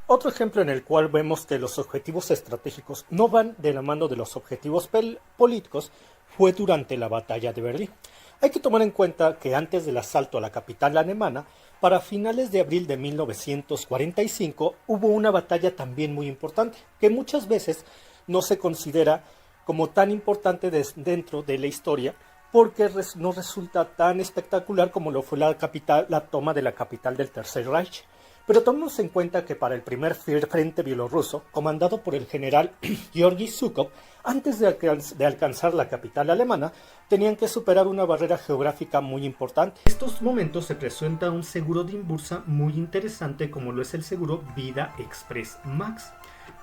Otro ejemplo en el cual vemos que los objetivos estratégicos no van de la mano de los objetivos políticos fue durante la batalla de Berlín. Hay que tomar en cuenta que antes del asalto a la capital alemana, para finales de abril de 1945 hubo una batalla también muy importante, que muchas veces no se considera como tan importante dentro de la historia, porque no resulta tan espectacular como lo fue la toma de la capital del Tercer Reich. Pero tomemos en cuenta que para el primer frente bielorruso, comandado por el general Georgi Zhukov, antes de alcanzar la capital alemana, tenían que superar una barrera geográfica muy importante. En estos momentos se presenta un seguro de inbursa muy interesante como lo es el seguro Vida Express Max.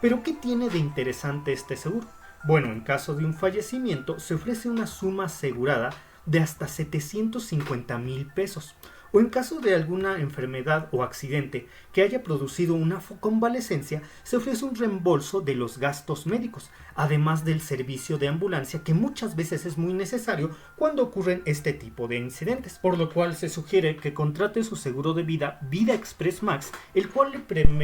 ¿Pero qué tiene de interesante este seguro? Bueno, en caso de un fallecimiento se ofrece una suma asegurada de hasta 750,000 pesos. O en caso de alguna enfermedad o accidente que haya producido una convalecencia, se ofrece un reembolso de los gastos médicos, además del servicio de ambulancia que muchas veces es muy necesario cuando ocurren este tipo de incidentes, por lo cual se sugiere que contrate su seguro de vida Vida Express Max, el cual le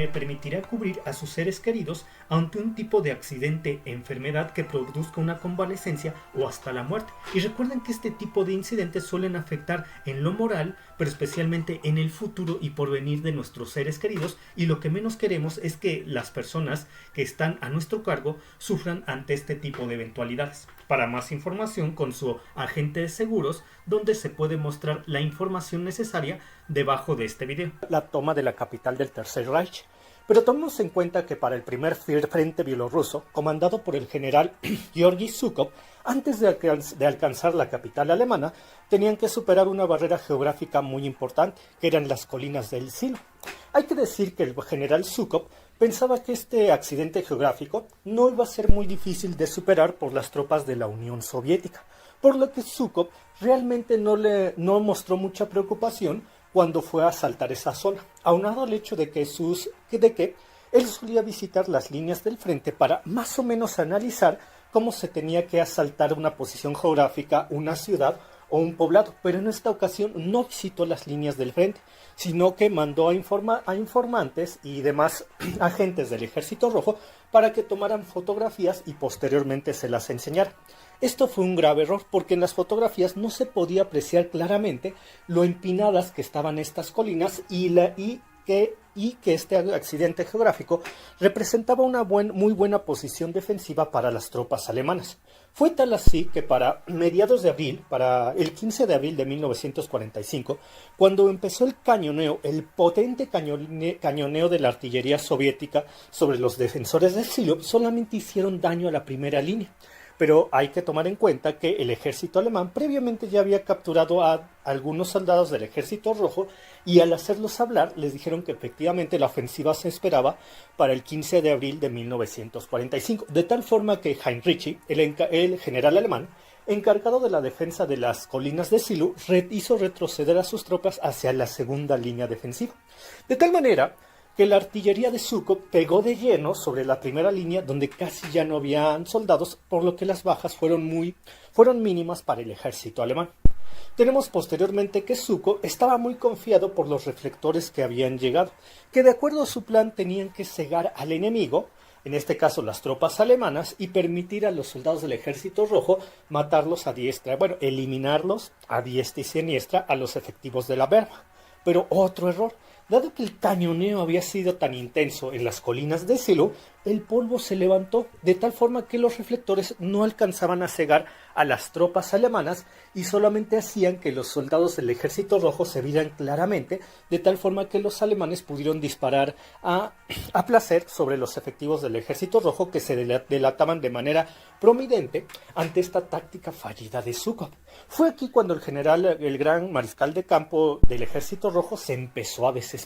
permitirá cubrir a sus seres queridos ante un tipo de accidente, enfermedad que produzca una convalecencia o hasta la muerte. Y recuerden que este tipo de incidentes suelen afectar en lo moral, pero especialmente en el futuro y porvenir de nuestros seres queridos, y lo que menos queremos es que las personas que están a nuestro cargo sufran ante este tipo de eventualidades. Para más información, con su agente de seguros, donde se puede mostrar la información necesaria debajo de este video. La toma de la capital del Tercer Reich. Pero tomemos en cuenta que para el primer frente bielorruso, comandado por el general Georgi Zhukov, antes de alcanzar la capital alemana, tenían que superar una barrera geográfica muy importante, que eran las colinas del Silo. Hay que decir que el general Zhukov pensaba que este accidente geográfico no iba a ser muy difícil de superar por las tropas de la Unión Soviética, por lo que Zhukov realmente no mostró mucha preocupación cuando fue a asaltar esa zona, aunado al hecho de que él solía visitar las líneas del frente para más o menos analizar cómo se tenía que asaltar una posición geográfica, una ciudad o un poblado, pero en esta ocasión no visitó las líneas del frente, sino que mandó a informantes y demás agentes del Ejército Rojo para que tomaran fotografías y posteriormente se las enseñaran. Esto fue un grave error porque en las fotografías no se podía apreciar claramente lo empinadas que estaban estas colinas y que este accidente geográfico representaba una muy buena posición defensiva para las tropas alemanas. Fue tal así que para mediados de abril, para el 15 de abril de 1945, cuando empezó el cañoneo, el potente cañoneo de la artillería soviética sobre los defensores del Silo, solamente hicieron daño a la primera línea. Pero hay que tomar en cuenta que el ejército alemán previamente ya había capturado a algunos soldados del ejército rojo y al hacerlos hablar les dijeron que efectivamente la ofensiva se esperaba para el 15 de abril de 1945, de tal forma que Heinrich, el general alemán, encargado de la defensa de las colinas de Silo, hizo retroceder a sus tropas hacia la segunda línea defensiva. De tal manera que la artillería de Zhukov pegó de lleno sobre la primera línea donde casi ya no habían soldados, por lo que las bajas fueron mínimas para el ejército alemán. Tenemos posteriormente que Zhukov estaba muy confiado por los reflectores que habían llegado, que de acuerdo a su plan tenían que cegar al enemigo, en este caso las tropas alemanas, y permitir a los soldados del ejército rojo matarlos eliminarlos a diestra y siniestra a los efectivos de la Wehrmacht. Pero otro error. Dado que el cañoneo había sido tan intenso en las colinas de Silo, el polvo se levantó de tal forma que los reflectores no alcanzaban a cegar a las tropas alemanas y solamente hacían que los soldados del ejército rojo se vieran claramente, de tal forma que los alemanes pudieron disparar a placer sobre los efectivos del ejército rojo, que se delataban de manera prominente ante esta táctica fallida de Zhukov. Fue aquí cuando el gran mariscal de campo del ejército rojo se empezó a desesperar.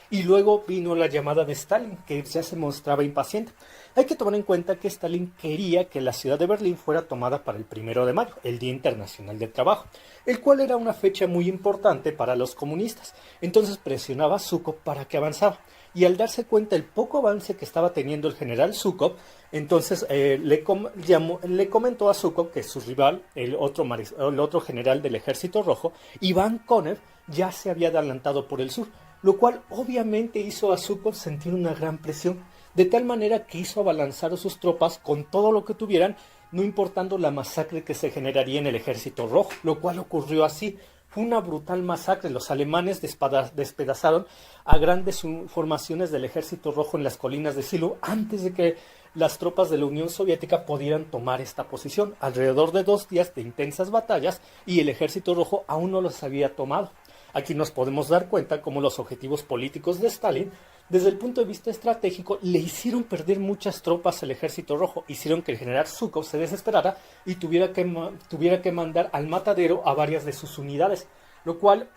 Y luego vino la llamada de Stalin, que ya se mostraba impaciente. Hay que tomar en cuenta que Stalin quería que la ciudad de Berlín fuera tomada para el 1 de mayo, el Día Internacional del Trabajo, el cual era una fecha muy importante para los comunistas. Entonces presionaba a Zhukov para que avanzara. Y al darse cuenta del poco avance que estaba teniendo el general Zhukov, entonces le comentó a Zhukov que su rival, el otro general del Ejército Rojo, Iván Konev, ya se había adelantado por el sur. lo cual obviamente hizo a Zhúkov sentir una gran presión, de tal manera que hizo abalanzar a sus tropas con todo lo que tuvieran, no importando la masacre que se generaría en el ejército rojo, lo cual ocurrió así. Fue una brutal masacre. Los alemanes despedazaron a grandes formaciones del ejército rojo en las colinas de Silo antes de que las tropas de la Unión Soviética pudieran tomar esta posición. Alrededor de 2 días de intensas batallas y el ejército rojo aún no los había tomado. Aquí nos podemos dar cuenta cómo los objetivos políticos de Stalin, desde el punto de vista estratégico, le hicieron perder muchas tropas al ejército rojo, hicieron que el general Zhúkov se desesperara y tuviera que mandar al matadero a varias de sus unidades, lo cual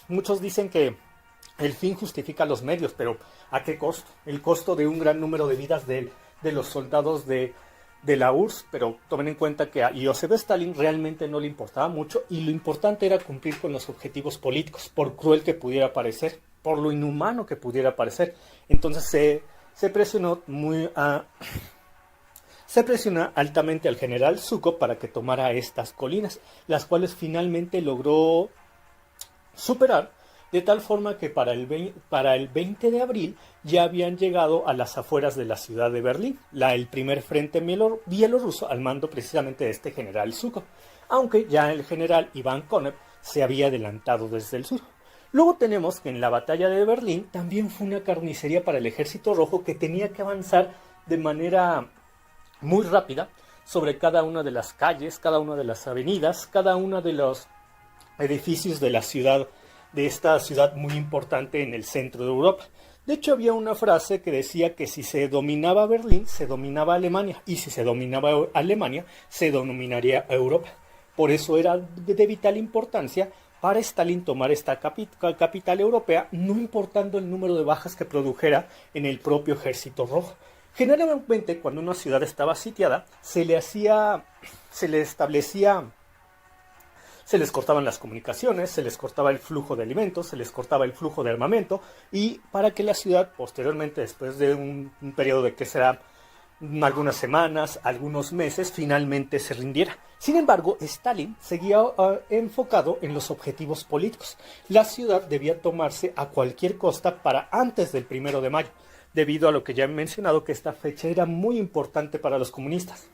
muchos dicen que el fin justifica los medios, pero ¿a qué costo? El costo de un gran número de vidas de los soldados de la URSS, pero tomen en cuenta que a Joseph Stalin realmente no le importaba mucho y lo importante era cumplir con los objetivos políticos, por cruel que pudiera parecer, por lo inhumano que pudiera parecer. Entonces se presionó altamente al general Zhúkov para que tomara estas colinas, las cuales finalmente logró superar, de tal forma que para el 20 de abril ya habían llegado a las afueras de la ciudad de Berlín, el primer frente bielorruso al mando precisamente de este general Zhúkov, aunque ya el general Iván Konev se había adelantado desde el sur. Luego tenemos que en la batalla de Berlín también fue una carnicería para el ejército rojo que tenía que avanzar de manera muy rápida sobre cada una de las calles, cada una de las avenidas, cada uno de los edificios de la ciudad, de esta ciudad muy importante en el centro de Europa. De hecho, había una frase que decía que si se dominaba Berlín, se dominaba Alemania, y si se dominaba Alemania, se dominaría Europa. Por eso era de vital importancia para Stalin tomar esta capital europea, no importando el número de bajas que produjera en el propio ejército rojo. Generalmente, cuando una ciudad estaba sitiada, se les cortaban las comunicaciones, se les cortaba el flujo de alimentos, se les cortaba el flujo de armamento, y para que la ciudad posteriormente, después de un periodo de que será algunas semanas, algunos meses, finalmente se rindiera. Sin embargo, Stalin seguía enfocado en los objetivos políticos. La ciudad debía tomarse a cualquier costa para antes del 1 de mayo, debido a lo que ya he mencionado, que esta fecha era muy importante para los comunistas,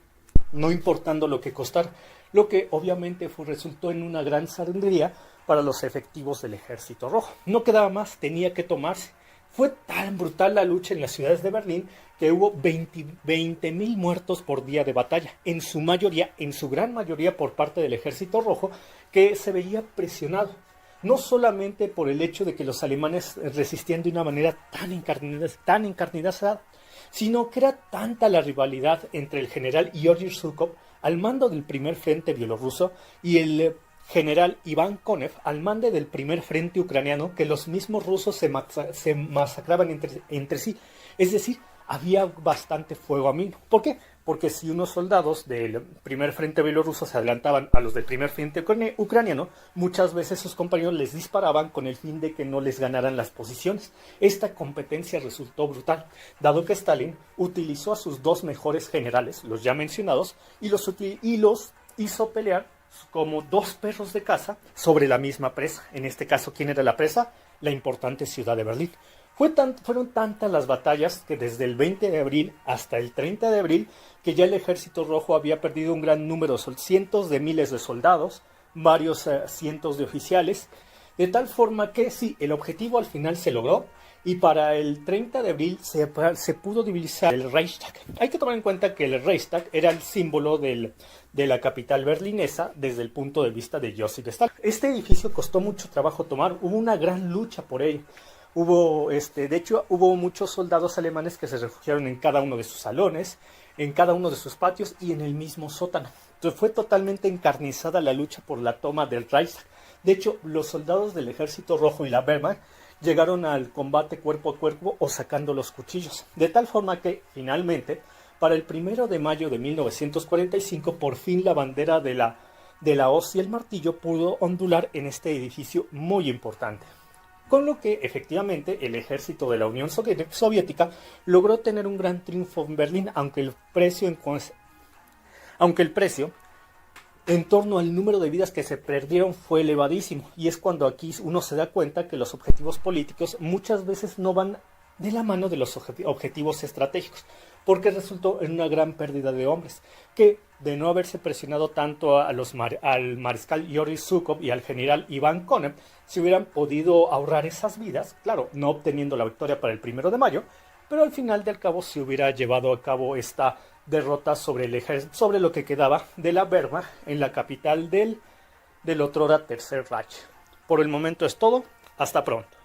no importando lo que costara, lo que obviamente resultó en una gran sangría para los efectivos del ejército rojo. No quedaba más, tenía que tomarse. Fue tan brutal la lucha en las ciudades de Berlín que hubo 20,000 muertos por día de batalla, en su gran mayoría por parte del ejército rojo, que se veía presionado, no solamente por el hecho de que los alemanes resistían de una manera tan encarnizada, sino que era tanta la rivalidad entre el general Georgy Zhúkov al mando del primer frente bielorruso y el general Iván Konev al mando del primer frente ucraniano, que los mismos rusos se masacraban entre sí. Es decir, había bastante fuego amigo. ¿Por qué? Porque si unos soldados del primer frente bielorruso se adelantaban a los del primer frente ucraniano, muchas veces sus compañeros les disparaban con el fin de que no les ganaran las posiciones. Esta competencia resultó brutal, dado que Stalin utilizó a sus 2 mejores generales, los ya mencionados, y los hizo pelear como 2 perros de caza sobre la misma presa. En este caso, ¿quién era la presa? La importante ciudad de Berlín. Fueron tantas las batallas que desde el 20 de abril hasta el 30 de abril que ya el ejército rojo había perdido un gran número, cientos de miles de soldados, varios cientos de oficiales, de tal forma que sí, el objetivo al final se logró, y para el 30 de abril se pudo divisar el Reichstag. Hay que tomar en cuenta que el Reichstag era el símbolo de la capital berlinesa desde el punto de vista de Joseph Stalin. Este edificio costó mucho trabajo tomar, hubo una gran lucha por ello. De hecho, hubo muchos soldados alemanes que se refugiaron en cada uno de sus salones, en cada uno de sus patios y en el mismo sótano. Entonces fue totalmente encarnizada la lucha por la toma del Reichstag. De hecho, los soldados del Ejército Rojo y la Wehrmacht llegaron al combate cuerpo a cuerpo o sacando los cuchillos. De tal forma que, finalmente, para el 1 de mayo de 1945, por fin la bandera de la hoz y el martillo pudo ondular en este edificio muy importante. Con lo que, efectivamente, el ejército de la Unión Soviética logró tener un gran triunfo en Berlín, aunque el precio en torno al número de vidas que se perdieron fue elevadísimo. Y es cuando aquí uno se da cuenta que los objetivos políticos muchas veces no van de la mano de los objetivos estratégicos, porque resultó en una gran pérdida de hombres, que de no haberse presionado tanto a al mariscal Yoris Zhukov y al general Iván Konev, se hubieran podido ahorrar esas vidas, claro, no obteniendo la victoria para el 1 de mayo, pero al final del cabo se hubiera llevado a cabo esta derrota sobre lo que quedaba de la Wehrmacht en la capital del otrora Tercer Reich. Por el momento es todo, hasta pronto.